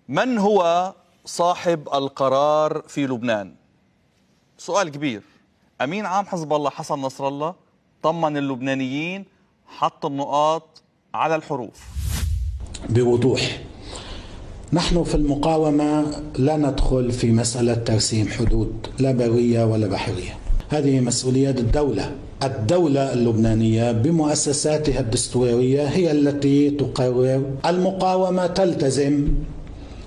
من هو صاحب القرار في لبنان؟ سؤال كبير. أمين عام حزب الله حسن نصر الله طمن اللبنانيين، حط النقاط على الحروف بوضوح. نحن في المقاومة لا ندخل في مسألة ترسيم حدود لا برية ولا بحرية، هذه مسؤوليات الدولة. الدولة اللبنانية بمؤسساتها الدستورية هي التي تقرر. المقاومة تلتزم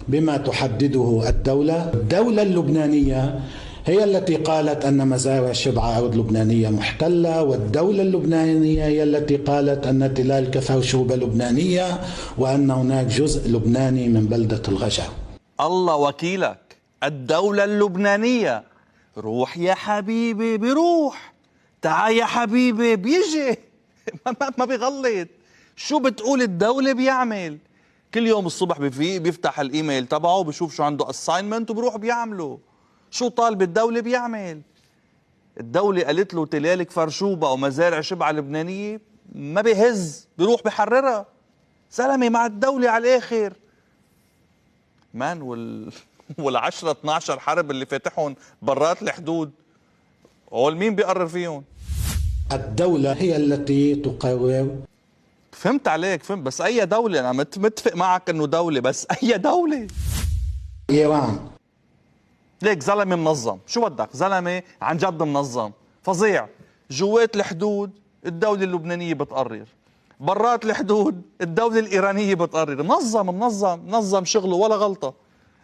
بما تحدده الدولة. الدولة اللبنانية هي التي قالت أن مزارع شبع أرض لبنانية محتلة، والدولة اللبنانية هي التي قالت أن تلال كفرشوبة لبنانية وأن هناك جزء لبناني من بلدة الغجر. الله وكيلك، الدولة اللبنانية. روح يا حبيبي بيروح، تعال يا حبيبي بيجي. ما بيغلط. شو بتقول الدولة بيعمل. كل يوم الصبح بفيق بيفتح الايميل تبعه بشوف شو عنده اساينمنت وبروح بيعمله. شو طالب الدولة بيعمل. الدولة قالت له تلالك فرشوبة ومزارع شبعة لبنانية، ما بيهز، بيروح بحررها. زلمة مع الدولة على الآخر. مان وال10 12 حرب اللي فاتحهم برات الحدود، هول مين بيقرر فيهم؟ الدولة هي التي تقرر. فهمت عليك، فهمت، بس أي دولة؟ أنا متفق معك إنه دولة، بس أي دولة؟ إيران. ليك زلمة منظم، شو بدك؟ زلمة عن جد منظم فظيع. جوات الحدود الدولة اللبنانية بتقرر، برات الحدود الدولة الإيرانية بتقرر. منظم شغله ولا غلطة.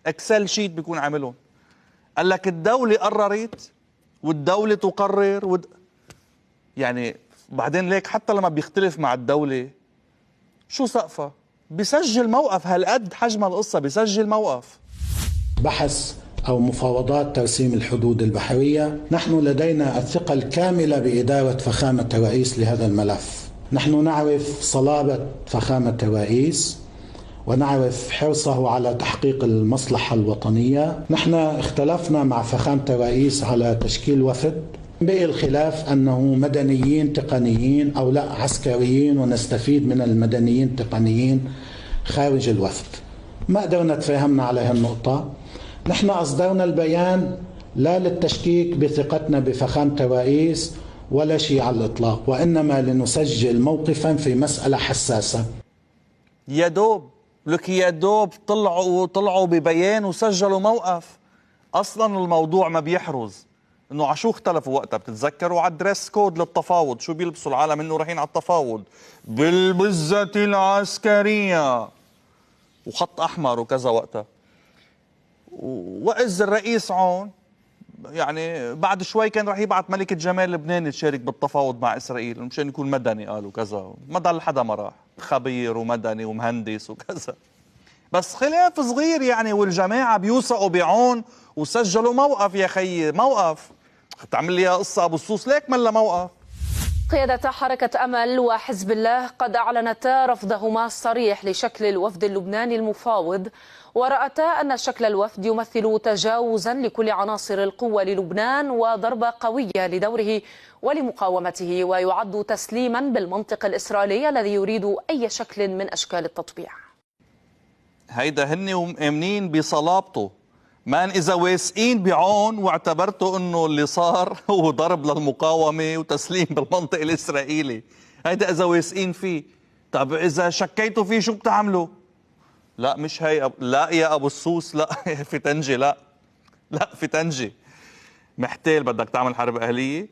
اكسل شيت بيكون عاملهم. قال لك الدولة قررت والدولة تقرر يعني بعدين ليك حتى لما بيختلف مع الدولة شو سقفها؟ بيسجل موقف. هالقد حجم القصة بيسجل موقف. بحث أو مفاوضات ترسيم الحدود البحرية، نحن لدينا الثقة الكاملة بإدارة فخامة الرئيس لهذا الملف. نحن نعرف صلابة فخامة الرئيس ونعرف حرصه على تحقيق المصلحة الوطنية. نحن اختلفنا مع فخامة الرئيس على تشكيل وفد، بقي الخلاف أنه مدنيين تقنيين أو لا عسكريين، ونستفيد من المدنيين التقنيين خارج الوفد. ما قدرنا تفاهمنا على هالنقطة. نحن أصدرنا البيان لا للتشكيك بثقتنا بفخامة الرئيس ولا شيء على الإطلاق، وإنما لنسجل موقفا في مسألة حساسة. يا دوب لك، يا دوب طلعوا ببيان وسجلوا موقف. اصلا الموضوع ما بيحرز انه عشو اختلفوا وقتها. بتتذكروا على الدريس كود للتفاوض شو بيلبسوا العالم انه رايحين على التفاوض؟ بالبزة العسكرية وخط احمر وكذا وقتها. وإذ الرئيس عون يعني بعد شوي كان راح يبعث ملكة جمال لبنان تشارك بالتفاوض مع إسرائيل مشان يكون مدني. قالوا كذا، ما ضل حدا ما راح، خبير ومدني ومهندس وكذا. بس خلاف صغير يعني، والجماعة بيوثقوا بعون وسجلوا موقف. يا خيي موقف. تعمل لي قصة أبو الصوص ليك ملا موقف. قيادة حركة أمل وحزب الله قد أعلنتا رفضهما الصريح لشكل الوفد اللبناني المفاوض، ورأتا أن شكل الوفد يمثل تجاوزا لكل عناصر القوة للبنان وضربة قوية لدوره ولمقاومته، ويعد تسليما بالمنطق الإسرائيلي الذي يريد أي شكل من أشكال التطبيع. هيدا هن ومؤمنين بصلابته. مان إذا واثقين بعون واعتبرتوا إنه اللي صار هو ضرب للمقاومة وتسليم بالمنطق الإسرائيلي، هيدا إذا واثقين فيه. طب إذا شكيتوا فيه شو بتعملوا؟ لا مش هي لا يا أبو السوس، لا في تنجي، لا في تنجي. محتال بدك تعمل حرب أهلية؟